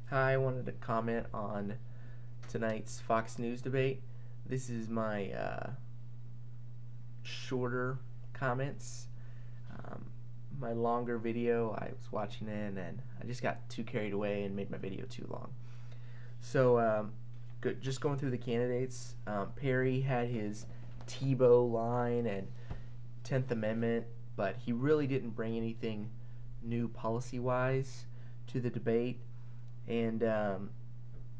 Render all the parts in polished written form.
Hi, I wanted to comment on tonight's Fox News debate. This is my shorter comments. Um, my longer video, I was watching it and I just got too carried away and made my video too long. So, just going through the candidates, Perry had his Tebow line and 10th Amendment, but he really didn't bring anything new policy wise to the debate. And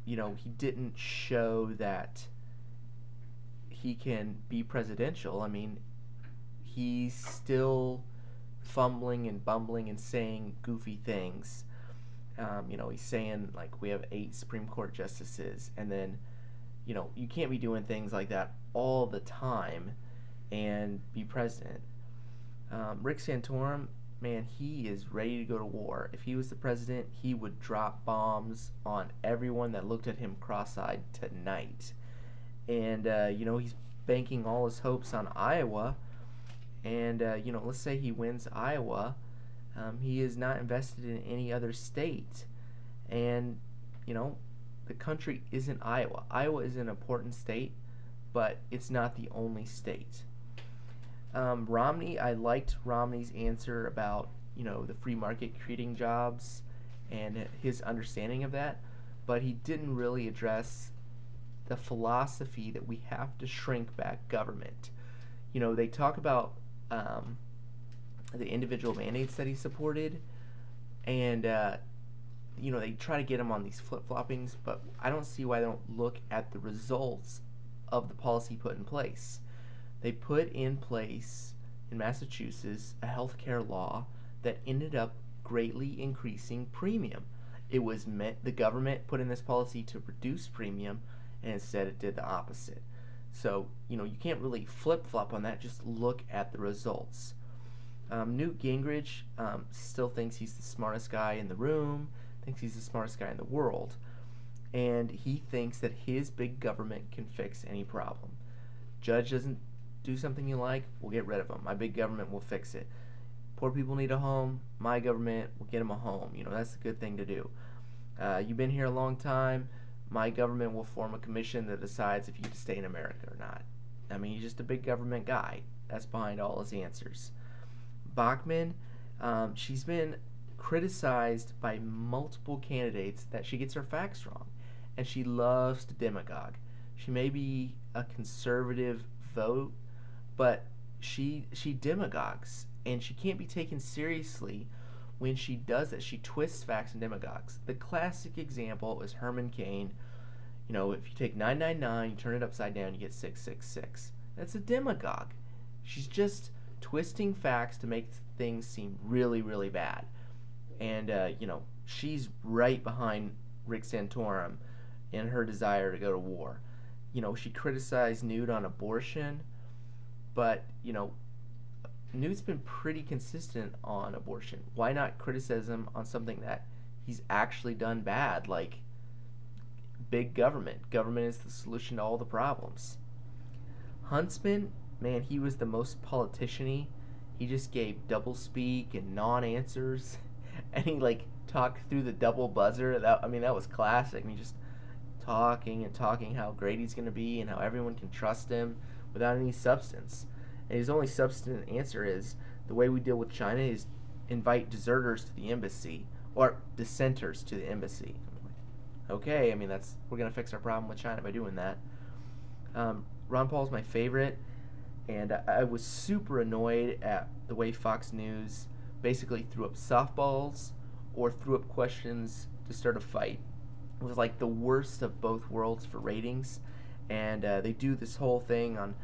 he didn't show that he can be presidential. I mean, he's still fumbling and bumbling and saying goofy things. He's saying like we have 8 Supreme Court justices, and then you can't be doing things like that all the time and be president. Rick Santorum, man, he is ready to go to war. If he was the president, he would drop bombs on everyone that looked at him cross-eyed tonight. And he's banking all his hopes on Iowa. And let's say he wins Iowa, he is not invested in any other state. And the country isn't Iowa. Iowa is an important state, but it's not the only state. Romney, I liked Romney's answer about the free market creating jobs and his understanding of that, but he didn't really address the philosophy that we have to shrink back government. They talk about the individual mandates that he supported, and they try to get him on these flip-floppings, but I don't see why they don't look at the results of the policy put in place. They put in place in Massachusetts a healthcare law that ended up greatly increasing premium. It was meant the government put in this policy to reduce premium, and instead it did the opposite. So you can't really flip-flop on that. Just look at the results. Newt Gingrich still thinks he's the smartest guy in the room, thinks he's the smartest guy in the world, and he thinks that his big government can fix any problem. Judge doesn't do something you like, we'll get rid of them. My big government will fix it. Poor people need a home, my government will get them a home. That's a good thing to do. You've been here a long time, my government will form a commission that decides if you get to stay in America or not. I mean, he's just a big government guy. That's behind all his answers. Bachmann, she's been criticized by multiple candidates that she gets her facts wrong, and she loves to demagogue. She may be a conservative vote, but she demagogues, and she can't be taken seriously when she does that. She twists facts and demagogues. The classic example is Herman Cain. If you take 999, you turn it upside down, you get 666. That's a demagogue. She's just twisting facts to make things seem really, really bad. And, she's right behind Rick Santorum in her desire to go to war. She criticized Newt on abortion, but, Newt's been pretty consistent on abortion. Why not criticize him on something that he's actually done bad, like big government? Government is the solution to all the problems. Huntsman, man, he was the most politician-y. He just gave double speak and non-answers, and he talked through the double buzzer. That was classic. I mean, just talking and talking how great he's going to be and how everyone can trust him without any substance. And his only substantive answer is the way we deal with China is invite deserters to the embassy or dissenters to the embassy. Okay, we're going to fix our problem with China by doing that. Ron Paul's my favorite, and I was super annoyed at the way Fox News basically threw up softballs or threw up questions to start a fight. It was like the worst of both worlds for ratings, and they do this whole thing on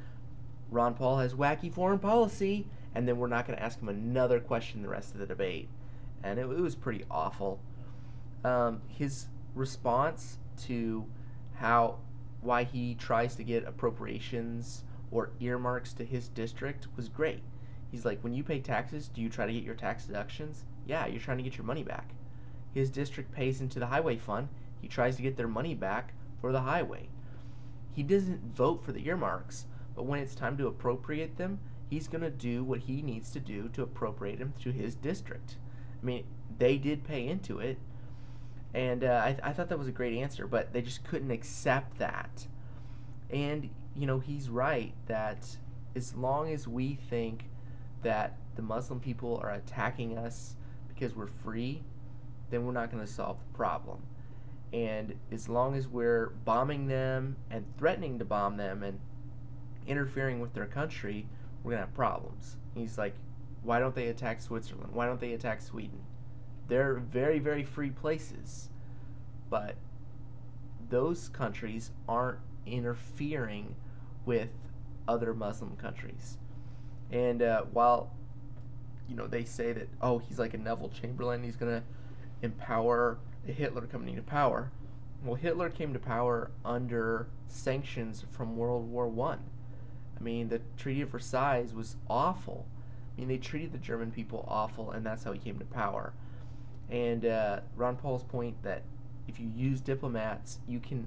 Ron Paul has wacky foreign policy, and then we're not going to ask him another question the rest of the debate. And it was pretty awful. His response to why he tries to get appropriations or earmarks to his district was great. He's like, when you pay taxes, do you try to get your tax deductions? Yeah, you're trying to get your money back. His district pays into the highway fund. He tries to get their money back for the highway. He doesn't vote for the earmarks, but when it's time to appropriate them, he's going to do what he needs to do to appropriate them to his district. I mean, they did pay into it, And I thought that was a great answer, but they just couldn't accept that. And, he's right that as long as we think that the Muslim people are attacking us because we're free, then we're not going to solve the problem. And as long as we're bombing them and threatening to bomb them and interfering with their country, we're going to have problems. He's like, why don't they attack Switzerland? Why don't they attack Sweden? They're very, very free places. But those countries aren't interfering with other Muslim countries. And while, they say that, oh, he's like a Neville Chamberlain, he's going to empower Hitler coming to power. Well, Hitler came to power under sanctions from World War I. I mean, the Treaty of Versailles was awful. I mean, they treated the German people awful, and that's how he came to power. And Ron Paul's point that if you use diplomats, you can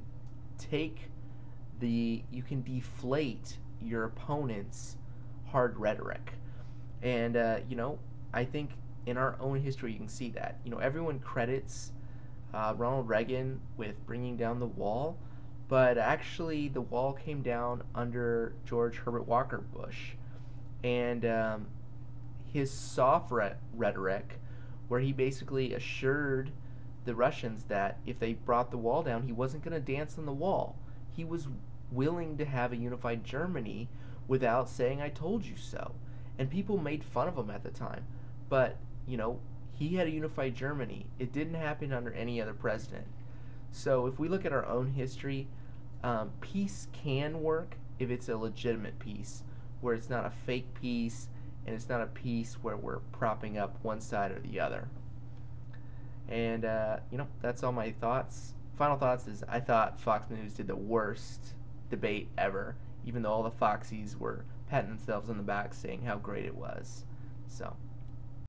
deflate your opponent's hard rhetoric. And, I think in our own history you can see that. Everyone credits Ronald Reagan with bringing down the wall, but actually the wall came down under George Herbert Walker Bush. And his soft rhetoric, where he basically assured the Russians that if they brought the wall down, he wasn't going to dance on the wall. He was willing to have a unified Germany without saying, I told you so. And people made fun of him at the time. But, he had a unified Germany. It didn't happen under any other president. So if we look at our own history, peace can work if it's a legitimate peace, where it's not a fake peace, and it's not a peace where we're propping up one side or the other. And, that's all my thoughts. Final thoughts is I thought Fox News did the worst debate ever, even though all the Foxies were patting themselves on the back saying how great it was. So